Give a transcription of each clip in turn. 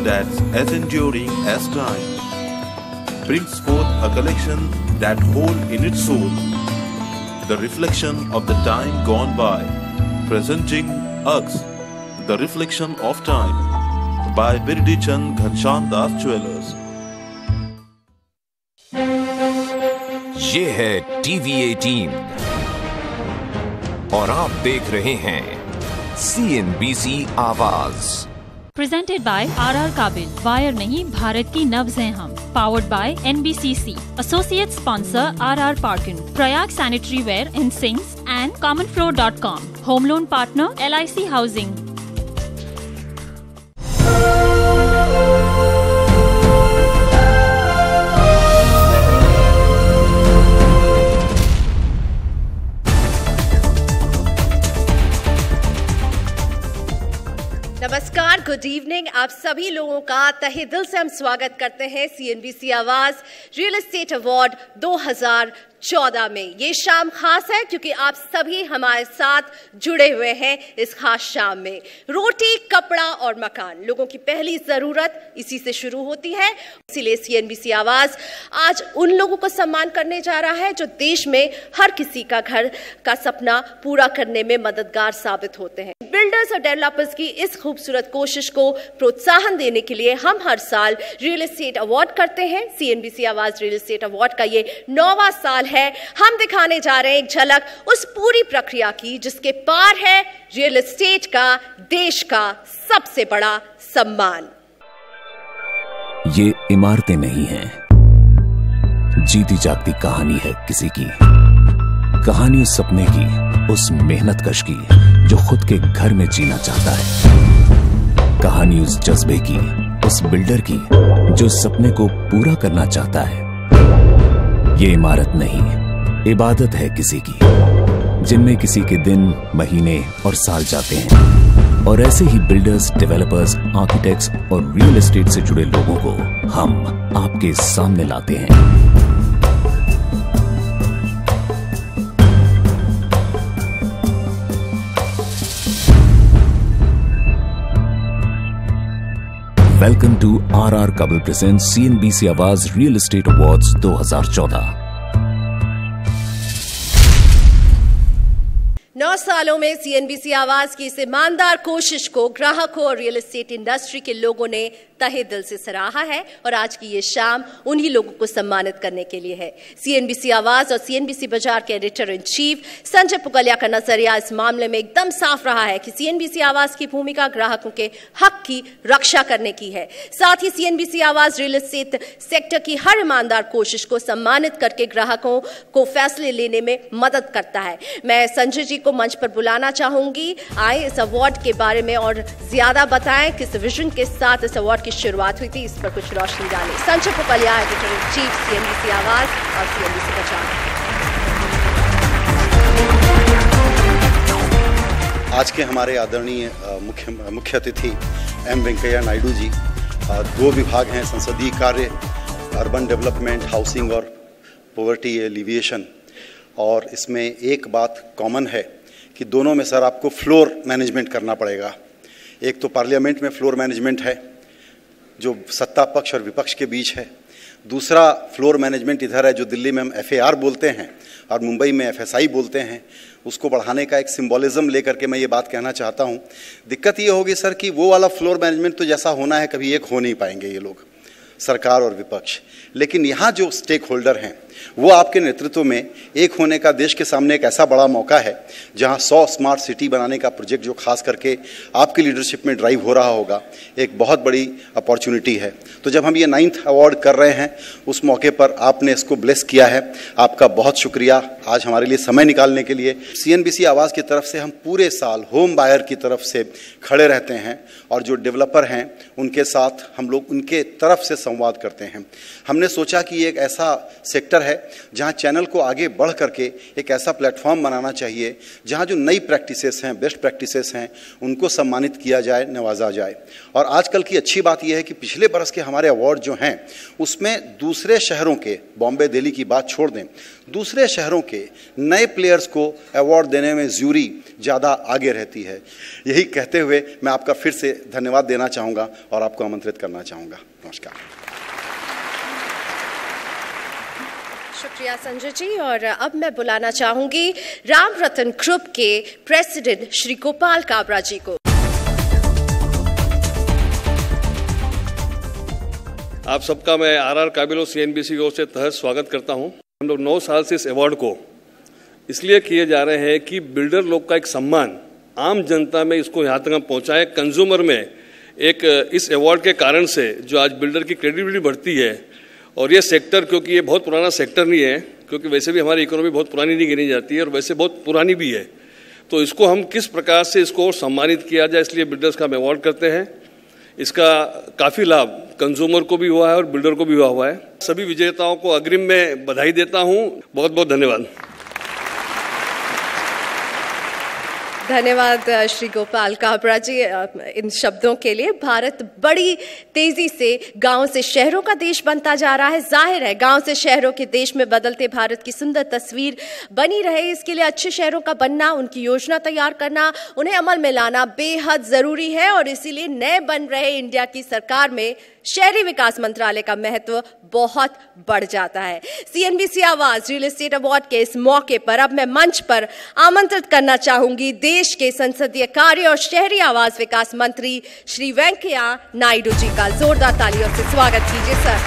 that's as enduring as time, brings forth a collection that hold in its soul the reflection of the time gone by, presenting us the reflection of time by Birdi Chand Ghanshyam Das Jewellers. ये है TV 18 और आप देख रहे हैं CNBC आवाज। Presented by RR Kabil, wire नहीं भारत की नब्ज हैं हम। Powered by NBCC, Associate Sponsor RR Parkin, Prayag Sanitary Ware in Sinks and CommonFloor.com, Home Loan Partner LIC Housing. नमस्कार, गुड इवनिंग। आप सभी लोगों का तहे दिल से हम स्वागत करते हैं CNBC आवाज रियल एस्टेट अवार्ड 2014 में। ये शाम खास है क्योंकि आप सभी हमारे साथ जुड़े हुए हैं इस खास शाम में। रोटी, कपड़ा और मकान, लोगों की पहली जरूरत इसी से शुरू होती है। इसीलिए CNBC आवाज आज उन लोगों को सम्मान करने जा रहा है जो देश में हर किसी का घर का सपना पूरा करने में मददगार साबित होते हैं। बिल्डर्स और डेवलपर्स की इस खूबसूरत कोशिश को प्रोत्साहन देने के लिए हम हर साल रियल एस्टेट अवार्ड करते हैं। CNBC आवाज रियल एस्टेट अवार्ड का ये 9वां साल है। हम दिखाने जा रहे हैं एक झलक उस पूरी प्रक्रिया की जिसके पार है रियल एस्टेट का देश का सबसे बड़ा सम्मान। ये इमारतें नहीं हैं, जीती जागती कहानी है किसी की। कहानी उस सपने की, उस मेहनतकश की जो खुद के घर में जीना चाहता है। कहानी उस जज्बे की, उस बिल्डर की जो सपने को पूरा करना चाहता है। ये इमारत नहीं, इबादत है किसी की, जिनमें किसी के दिन, महीने और साल जाते हैं। और ऐसे ही बिल्डर्स, डेवलपर्स, आर्किटेक्ट्स और रियल एस्टेट से जुड़े लोगों को हम आपके सामने लाते हैं। Welcome to RR Kabil presents CNBC Awaaz Real Estate Awards 2014। 9 सालों में CNBC आवाज की इस ईमानदार कोशिश को ग्राहकों और रियल एस्टेट इंडस्ट्री के लोगों ने तहे दिल से सराहा है और आज की ये शाम उन्हीं लोगों को सम्मानित करने के लिए है। CNBC आवाज और CNBC बाजार के editor in chief Sanjay Puglia का नजरिया इस मामले में एकदम साफ रहा है कि CNBC आवाज की भूमिका ग्राहकों के हक की रक्षा करने की है। साथ ही CNBC आवाज रियल एस्टेट सेक्टर की हर ईमानदार कोशिश को सम्मानित करके ग्राहकों को फैसले लेने में मदद करता है। मैं संजय जी को मंच पर बुलाना चाहूंगी। आए इस अवार्ड के बारे में और ज्यादा बताएं, किस विजन के साथ इस अवार्ड की शुरुआत हुई थी, इस पर कुछ रोशनी डालें। Sanjay Puglia, editor in chief CNBC Awaaz और CNBC बाजार। आज के हमारे आदरणीय मुख्य अतिथि M वेंकैया नायडू जी, 2 विभाग हैं, संसदीय कार्य, अर्बन डेवलपमेंट, हाउसिंग और पॉवर्टी एलिविएशन। और इसमें एक बात कॉमन है कि दोनों में सर आपको फ्लोर मैनेजमेंट करना पड़ेगा। एक तो पार्लियामेंट में फ्लोर मैनेजमेंट है जो सत्ता पक्ष और विपक्ष के बीच है। दूसरा फ्लोर मैनेजमेंट इधर है जो दिल्ली में हम FAR बोलते हैं और मुंबई में FSI बोलते हैं। उसको बढ़ाने का एक सिंबॉलिज्म लेकर के मैं ये बात कहना चाहता हूँ। दिक्कत ये होगी सर कि वो वाला फ्लोर मैनेजमेंट तो जैसा होना है कभी एक हो नहीं पाएंगे ये लोग, सरकार और विपक्ष। लेकिन यहाँ जो स्टेक होल्डर हैं वो आपके नेतृत्व में एक होने का देश के सामने एक ऐसा बड़ा मौका है जहाँ 100 स्मार्ट सिटी बनाने का प्रोजेक्ट जो खास करके आपकी लीडरशिप में ड्राइव हो रहा होगा, एक बहुत बड़ी अपॉर्चुनिटी है। तो जब हम ये 9th अवार्ड कर रहे हैं उस मौके पर आपने इसको ब्लेस किया है, आपका बहुत शुक्रिया आज हमारे लिए समय निकालने के लिए। CNBC आवाज़ की तरफ से हम पूरे साल होम बायर की तरफ से खड़े रहते हैं और जो डेवलपर हैं उनके साथ हम लोग उनके तरफ से संवाद करते हैं। हमने सोचा कि ये एक ऐसा सेक्टर है जहां चैनल को आगे बढ़ करके एक ऐसा प्लेटफॉर्म बनाना चाहिए जहां जो नई प्रैक्टिसेस हैं, बेस्ट प्रैक्टिसेस हैं, उनको सम्मानित किया जाए, नवाजा जाए। और आजकल की अच्छी बात यह है कि पिछले बरस के हमारे अवार्ड जो हैं उसमें दूसरे शहरों के, बॉम्बे दिल्ली की बात छोड़ दें, दूसरे शहरों के नए प्लेयर्स को अवार्ड देने में ज्यूरी ज़्यादा आगे रहती है। यही कहते हुए मैं आपका फिर से धन्यवाद देना चाहूँगा और आपको आमंत्रित करना चाहूँगा। नमस्कार। शुक्रिया संजय जी। और अब मैं बुलाना चाहूंगी राम रतन ग्रुप के प्रेसिडेंट श्री गोपाल काबरा जी को। आप सबका मैं आरआर काबिल और सीएनबीसी की ओर से तहे स्वागत करता हूं। हम लोग 9 साल से इस अवार्ड को इसलिए किए जा रहे हैं कि बिल्डर लोग का एक सम्मान आम जनता में इसको यहाँ तक हम पहुँचाएं, कंज्यूमर में एक इस अवार्ड के कारण से जो आज बिल्डर की क्रेडिबिलिटी बढ़ती है। और ये सेक्टर, क्योंकि ये बहुत पुराना सेक्टर नहीं है, क्योंकि वैसे भी हमारी इकोनॉमी बहुत पुरानी नहीं गिनी जाती है और वैसे बहुत पुरानी भी है, तो इसको हम किस प्रकार से इसको सम्मानित किया जाए, इसलिए बिल्डर्स का हम अवार्ड करते हैं। इसका काफ़ी लाभ कंज्यूमर को भी हुआ है और बिल्डर को भी हुआ है। सभी विजेताओं को अग्रिम में बधाई देता हूँ। बहुत बहुत धन्यवाद। धन्यवाद श्री गोपाल काबरा जी इन शब्दों के लिए। भारत बड़ी तेजी से गांव से शहरों का देश बनता जा रहा है। जाहिर है गांव से शहरों के देश में बदलते भारत की सुंदर तस्वीर बनी रहे, इसके लिए अच्छे शहरों का बनना, उनकी योजना तैयार करना, उन्हें अमल में लाना बेहद जरूरी है। और इसीलिए नए बन रहे इंडिया की सरकार में शहरी विकास मंत्रालय का महत्व बहुत बढ़ जाता है। सीएनबीसी आवाज रियल एस्टेट अवार्ड के इस मौके पर अब मैं मंच पर आमंत्रित करना चाहूंगी देश के संसदीय कार्य और शहरी आवास विकास मंत्री श्री वेंकैया नायडू जी का। जोरदार तालियों से स्वागत कीजिए sir.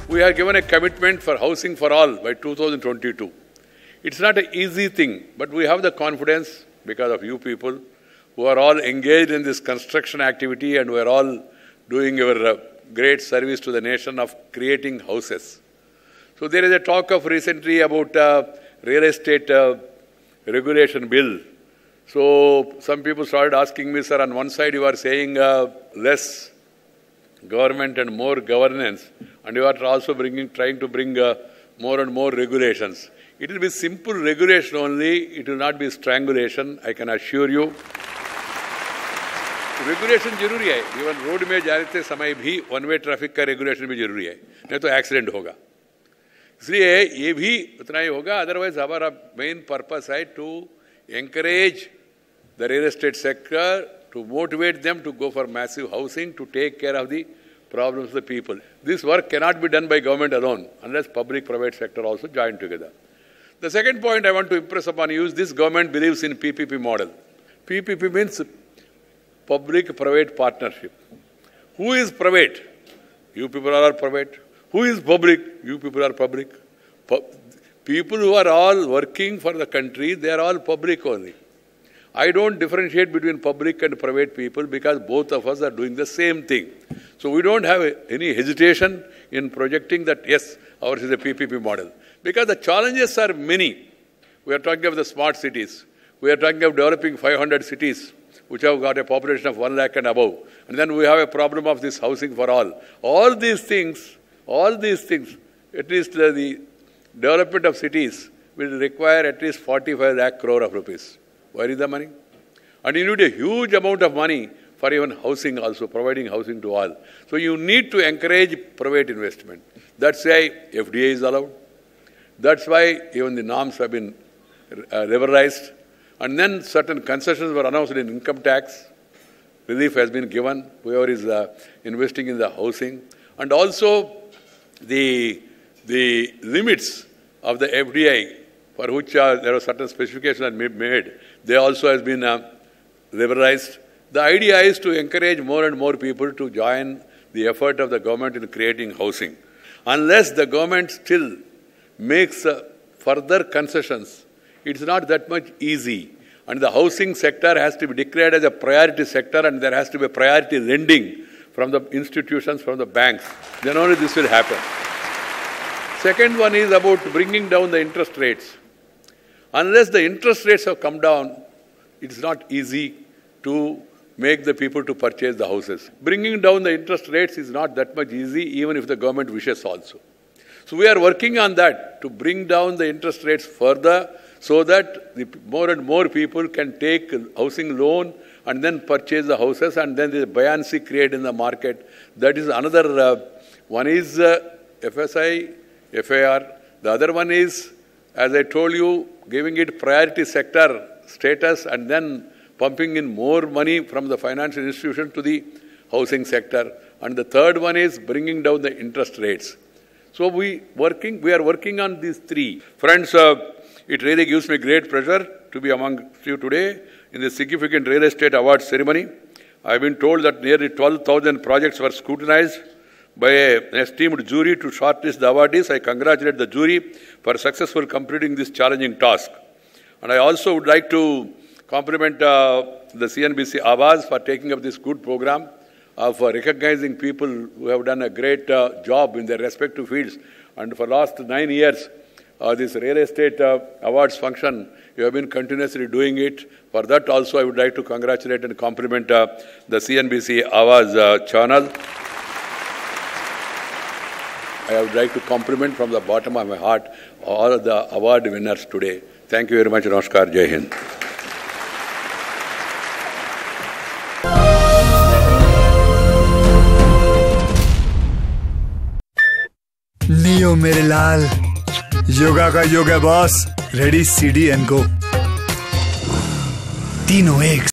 We are given a commitment for housing for all by 2022. It's not an easy thing, but we have the confidence because of you people who are all engaged in this construction activity and we are all doing your great service to the nation of creating houses. So there is a talk of recently about real estate regulation bill. So some people started asking me, sir, on one side you are saying less government and more governance, and you are also trying to bring more and more regulations. It will be simple regulation only, it will not be strangulation, I can assure you. Regulation जरूरी है, even road में जाते समय भी one way traffic का regulation भी जरूरी है, नहीं तो एक्सीडेंट होगा। इसलिए ये भी उतना ही होगा। अदरवाइज हमारा मेन पर्पस है to encourage the real estate sector, to motivate them to go for massive housing, to take care of the problems of the people. This work cannot be done by government alone unless public-private sector also join together. The second point I want to impress upon you is this government believes in PPP model. PPP means public-private partnership. Who is private? You people are all private. Who is public? You people are public. People who are all working for the country, they are all public only. I don't differentiate between public and private people because both of us are doing the same thing. So we don't have any hesitation in projecting that, yes, ours is a PPP model. Because the challenges are many. We are talking of the smart cities. We are talking of developing 500 cities which have got a population of 1 lakh and above. And then we have a problem of this housing for all. All these things, at least the development of cities will require at least 45 lakh crore of rupees. Where is the money? And you need a huge amount of money for even housing also, providing housing to all. So you need to encourage private investment. That's why FDI is allowed. That's why even the norms have been liberalized. And then certain concessions were announced in income tax. Relief has been given, whoever is investing in the housing. And also the limits of the FDI for which there are certain specifications made, they also has been liberalized. The idea is to encourage more and more people to join the effort of the government in creating housing. Unless the government still makes further concessions, it's not that much easy. And the housing sector has to be declared as a priority sector and there has to be a priority lending from the institutions, from the banks. Then only this will happen. Second one is about bringing down the interest rates. Unless the interest rates have come down, it is not easy to make the people to purchase the houses. Bringing down the interest rates is not that much easy, even if the government wishes also. So we are working on that to bring down the interest rates further so that more and more people can take housing loan and then purchase the houses, and then the buoyancy created in the market. That is another one is FSI, FAR. The other one is, as I told you, giving it priority sector status and then pumping in more money from the financial institution to the housing sector. And the third one is bringing down the interest rates. So we are working on these three. Friends, it really gives me great pleasure to be among you today in this significant real estate award ceremony. I have been told that nearly 12,000 projects were scrutinized by an esteemed jury to shortlist the awardees. I congratulate the jury for successfully completing this challenging task. And I also would like to compliment the CNBC Awaaz for taking up this good program of recognizing people who have done a great job in their respective fields. And for the last 9 years, this real estate awards function, you have been continuously doing it. For that also, I would like to congratulate and compliment the CNBC Awaaz channel. I would like to compliment from the bottom of my heart all of the award winners today. Thank you very much. Namaskar. Jai Hind. Neo मेरे लाल, योगा का योग है boss. Ready CD and go, तीनों एक